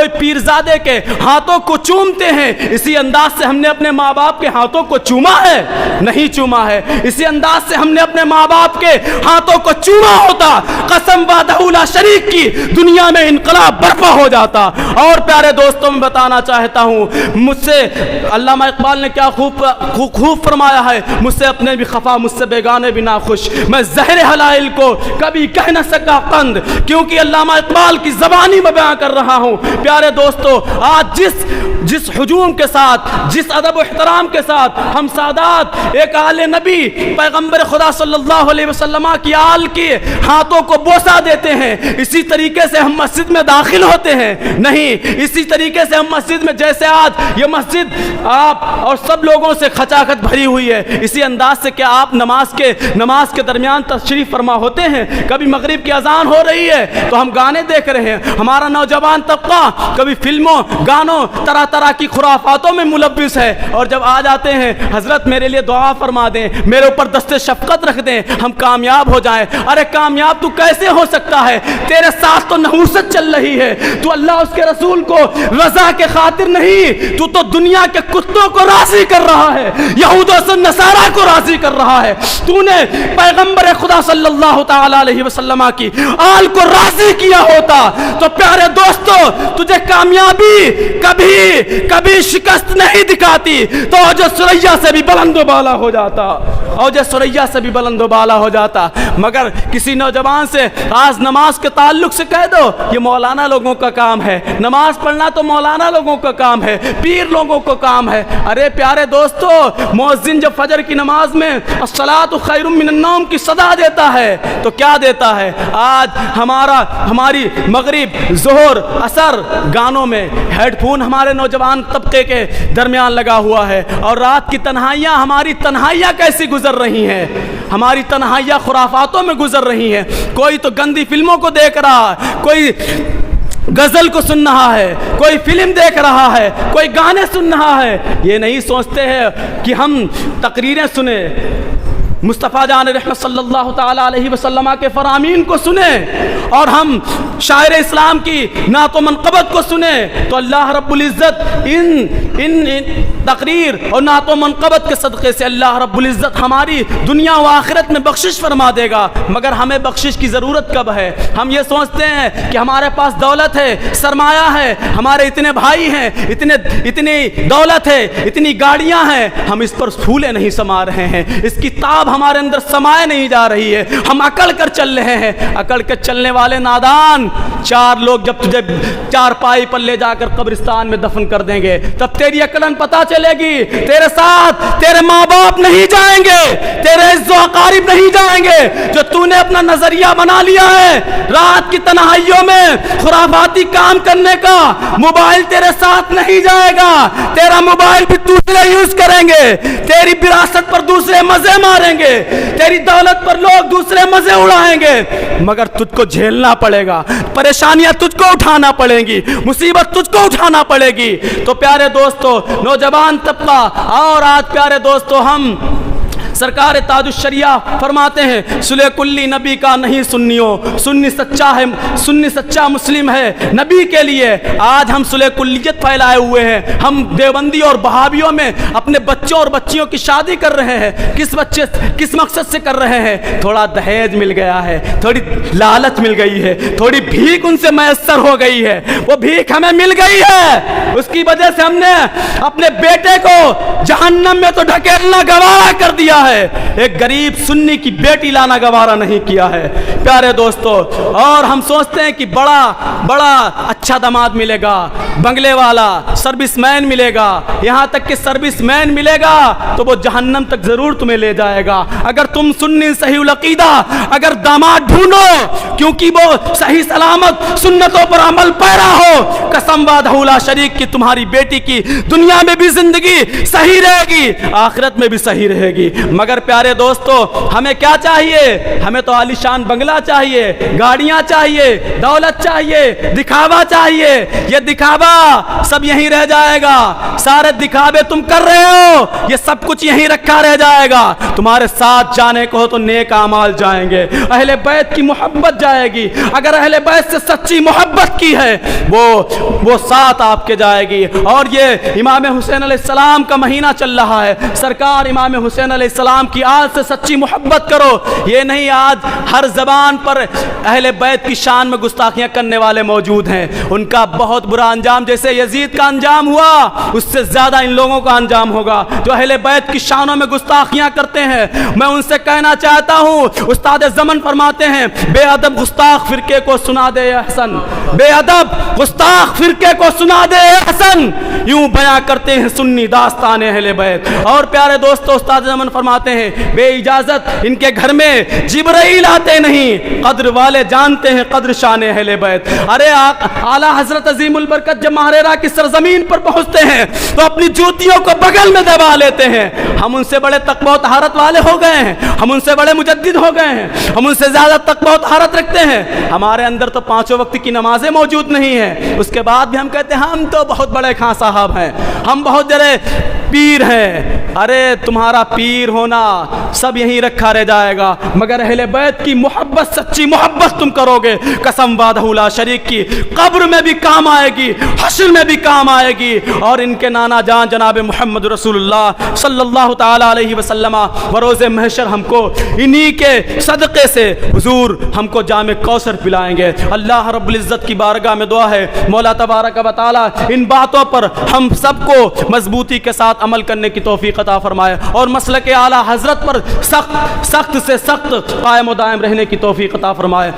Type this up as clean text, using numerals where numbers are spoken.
کوئی پیرزادے کے ہاتھوں کو چومتے ہیں، اسی انداز سے ہم نے اپنے ماں باپ کے ہاتھوں کو چوما ہے؟ نہیں چوما ہے۔ اسی انداز سے ہم نے اپنے ماں باپ کے ہاتھوں کو چوما ہوتا، قسم وحدہ لا شریک کی دنیا میں انقلاب برپا ہو جاتا۔ اور پیارے دوستوں میں بتانا چاہتا ہوں، مجھ سے علامہ اقبال نے کیا خوب فرمایا ہے، مجھ سے اپنے بھی خفا، مجھ سے بیگانے بھی ناخوش، میں زہر حلائل کو کبھی کہہ نہ سکا قند، کیونکہ علامہ اقبال کی زبانی میں بیان کر رہا ہوں۔ پیارے دوستو، آج جس ہجوم کے ساتھ، جس ادب و احترام کے ساتھ ہم سادات ایک آل نبی پیغمبر خدا صلی اللہ علیہ وسلم کی آل کے ہاتھوں کو بوسہ دیتے ہیں، اسی طریقے سے ہم مسجد میں داخل ہوتے ہیں؟ نہیں، اسی طریقے سے ہم مسجد میں، جیسے آج یہ مسجد آپ اور سب لوگوں سے کھچاکھچ بھری ہوئی ہے، اسی انداز سے کیا آپ نماز کے درمیان تشریف فرما ہوتے ہیں؟ کبھی مغرب کی اذان ہو رہی ہے تو ہم گانے دیکھ رہے ہیں، ہمارا نوجوان طبقہ کبھی فلموں، گانوں، طرح طرح کی خرافاتوں میں ملوث ہے، اور جب آ جاتے ہیں حضرت میرے لیے دعا فرما دیں، میرے اوپر دست شفقت رکھ دیں، ہم کامیاب ہو جائیں۔ ارے کامیاب تو کیسے ہو سکتا ہے؟ تیرے ساتھ تو نحوست چل رہی ہے، تو اللہ اس کے رسول کو رضا کے خاطر نہیں، تو دنیا کے کتوں کو راضی کر رہا ہے، یہود و نصارہ کو راضی کر رہا ہے۔ تو نے پیغمبر خدا صلی اللہ تعالی علیہ وسلم کی آل کو راضی کیا ہوتا تو پیارے دوستو، تجھے کامیابی کبھی شکست نہیں دکھاتی، تو اوج ثریا سے بھی بلند و بالا ہو جاتا، اوج ثریا سے بھی بلند و بالا ہو جاتا۔ مگر کسی نوجوان سے آج نماز کے تعلق سے کہہ دو، یہ مولانا لوگوں کا کام ہے، نماز پڑھنا تو مولانا لوگوں کا کام ہے، پیر لوگوں کا کام ہے۔ ارے پیارے دوستو، مؤذن جب فجر کی نماز میں الصلاۃ خیر من النوم کی صدا دیتا ہے تو کیا دیتا ہے؟ آج ہماری مغرب، ظہر، عصر گانوں میں ہیڈ فون ہمارے نوجوان طبقے کے درمیان لگا ہوا ہے، اور رات کی تنہائیاں، ہماری تنہائیاں کیسی گزر رہی ہیں؟ ہماری تنہائیاں خرافاتوں میں گزر رہی ہیں۔ کوئی تو گندی فلموں کو دیکھ رہا ہے، کوئی غزل کو سن رہا ہے، کوئی فلم دیکھ رہا ہے، کوئی گانے سن رہا ہے۔ یہ نہیں سوچتے ہیں کہ ہم تقریریں سنیں، مصطفیٰ جان رحمت صلی اللہ تعالی علیہ وسلم کے فرامین کو سنیں، اور ہم شاعر اسلام کی نعت و منقبت کو سنیں، تو اللہ رب العزت ان تقریر اور نعت و منقبت کے صدقے سے اللہ رب العزت ہماری دنیا و آخرت میں بخشش فرما دے گا۔ مگر ہمیں بخشش کی ضرورت کب ہے؟ ہم یہ سوچتے ہیں کہ ہمارے پاس دولت ہے، سرمایہ ہے، ہمارے اتنے بھائی ہیں، اتنی دولت ہے، اتنی گاڑیاں ہیں، ہم اس پر پھولے نہیں سما رہے ہیں، اس کی تاب ہمارے اندر سمائے نہیں جا رہی ہے، ہم اکڑ کر چل رہے ہیں۔ اکڑ کے چلنے والے نادان، چار لوگ جب تجھے چار پائی پر لے جا کر قبرستان میں دفن کر دیں گے، تب تیری اکڑن پتہ چلے گی۔ تیرے ساتھ تیرے ماں باپ نہیں جائیں گے، تیرے عز و اقارب نہیں جائیں گے، جو تو نے اپنا نظریہ بنا لیا ہے رات کی تنہائیوں میں خرافاتی کام کرنے کا، موبائل تیرے ساتھ نہیں جائے گا، تیرا موبائل بھی دوسرے یوز کریں گے، تیری وراثت پر دوسرے مزے ماریں گے، تیری دولت پر لوگ دوسرے مزے اڑائیں گے، مگر تجھ کو جھیلنا پڑے گا، پریشانیاں تجھ کو اٹھانا پڑیں گی، مصیبت تجھ کو اٹھانا پڑے گی۔ تو پیارے دوستو، نوجوان طبقہ، اور آج پیارے دوستو، ہم سرکار تاج الشریعہ فرماتے ہیں سلح کلی نبی کا نہیں سنیوں، سنی سچا مسلم ہے نبی کے لیے۔ آج ہم سلح کلیت پھیلائے ہوئے ہیں، ہم دیوبندی اور بہابیوں میں اپنے بچوں اور بچیوں کی شادی کر رہے ہیں، کس مقصد سے کر رہے ہیں؟ تھوڑا دہیج مل گیا ہے، تھوڑی لالچ مل گئی ہے، تھوڑی بھیک ان سے میسر ہو گئی ہے، وہ بھیک ہمیں مل گئی ہے، اس کی وجہ سے ہم نے اپنے بیٹے کو جہنم میں تو ڈھکیلنا گوارا کر دیا ہے، ایک غریب سنی کی بیٹی لانا گوارا نہیں کیا ہے پیارے دوستو۔ اور ہم سوچتے ہیں کہ بڑا اچھا داماد ملے گا، بنگلے والا، سروس مین ملے گا، یہاں تک کہ سروس مین ملے گا تو وہ جہنم تک ضرور تمہیں لے جائے گا۔ اگر تم سنی صحیح العقیدہ اگر داماد ڈھونڈو، کیونکہ وہ صحیح سلامت سنتوں پر عمل پیرا ہو، قسم وحدہ لا شریک کی تمہاری بیٹی کی دنیا میں بھی زندگی صحیح رہے گی، آخرت میں بھی صحیح رہے گی۔ مگر پیارے دوستو ہمیں کیا چاہیے؟ ہمیں تو عالیشان بنگلہ چاہیے، گاڑیاں چاہیے، دولت چاہیے، دکھاوا چاہیے۔ یہ دکھاوا سب یہیں رہ جائے گا، سارے دکھاوے تم کر رہے ہو یہ سب کچھ یہیں رکھا رہ جائے گا۔ تمہارے ساتھ جانے کو ہو تو نیک اعمال جائیں گے، اہل بیت کی محبت جائے گی، اگر اہل بیت سے سچی محبت کی ہے وہ ساتھ آپ کے جائے گی۔ اور یہ امام حسین علیہ السلام کا مہینہ چل رہا ہے، سرکار امام حسین علیہ السلام کی آج سے سچی محبت کرو۔ یہ نہیں آج ہر زبان پر اہل بیت کی شان میں گستاخیاں کرنے والے موجود ہیں، ان کا بہت برا انجام جیسے یزید کا انجام ہوا اس سے زیادہ ان لوگوں کا انجام ہوگا جو اہل بیت کی شانوں میں گستاخیاں کرتے ہیں۔ میں ان سے کہنا چاہتا ہوں، استاد زمن فرماتے ہیں بے ادب گستاخ فرقے کو سنا دے احسن، بے ادب گستاخ فرقے کو سنا دے احسن، یوں بیاں کرتے ہیں سنی داستان اہل بیت۔ اور پیارے دوستو استاد زمن فرماتے ہیں بے اجازت ان کے گھر میں جبرائیل آتے نہیں، قدر والے جانتے ہیں قدر شان اہل بیت۔ ارے اعلیٰ حضرت عظیم البرکت جب ماہرہ کی سرزمین پر پہنچتے ہیں تو اپنی جوتیوں کو بغل میں دبا لیتے ہیں۔ ہم ان سے بڑے تقویٰ و طہارت والے ہو گئے ہیں، ہم ان سے بڑے مجدد ہو گئے ہیں، ہم ان سے زیادہ تقویٰ و طہارت رکھتے ہیں، ہمارے اندر تو 5 وقت کی نمازیں موجود نہیں ہیں، اس کے بعد بھی ہم کہتے ہیں ہم تو بہت بڑے خان صاحب ہیں، ہم بہت بڑے پیر ہیں۔ ارے تمہارا پیر ہونا سب یہیں رکھا رہ جائے گا، مگر اہل بیت کی محبت سچی محبت تم کرو گے، قسم وعدہ لا شریک کی، قبر میں بھی کام آئے گی، حشر میں بھی کام آئے گی۔ اور ان کے نانا جان جناب محمد رسول اللہ صلی اللہ تعالی علیہ وسلم بروز محشر ہم کو انہی کے صدقے سے حضور ہم کو جام کوثر پلائیں گے۔ اللہ رب العزت کی بارگاہ میں دعا ہے مولا تبارک و تعالی ان باتوں پر ہم سب کو مضبوطی کے ساتھ عمل کرنے کی توفیق عطا فرمائے اور مسلک اعلیٰ حضرت پر سخت سے سخت قائم و دائم رہنے کی توفیق عطا فرمائے۔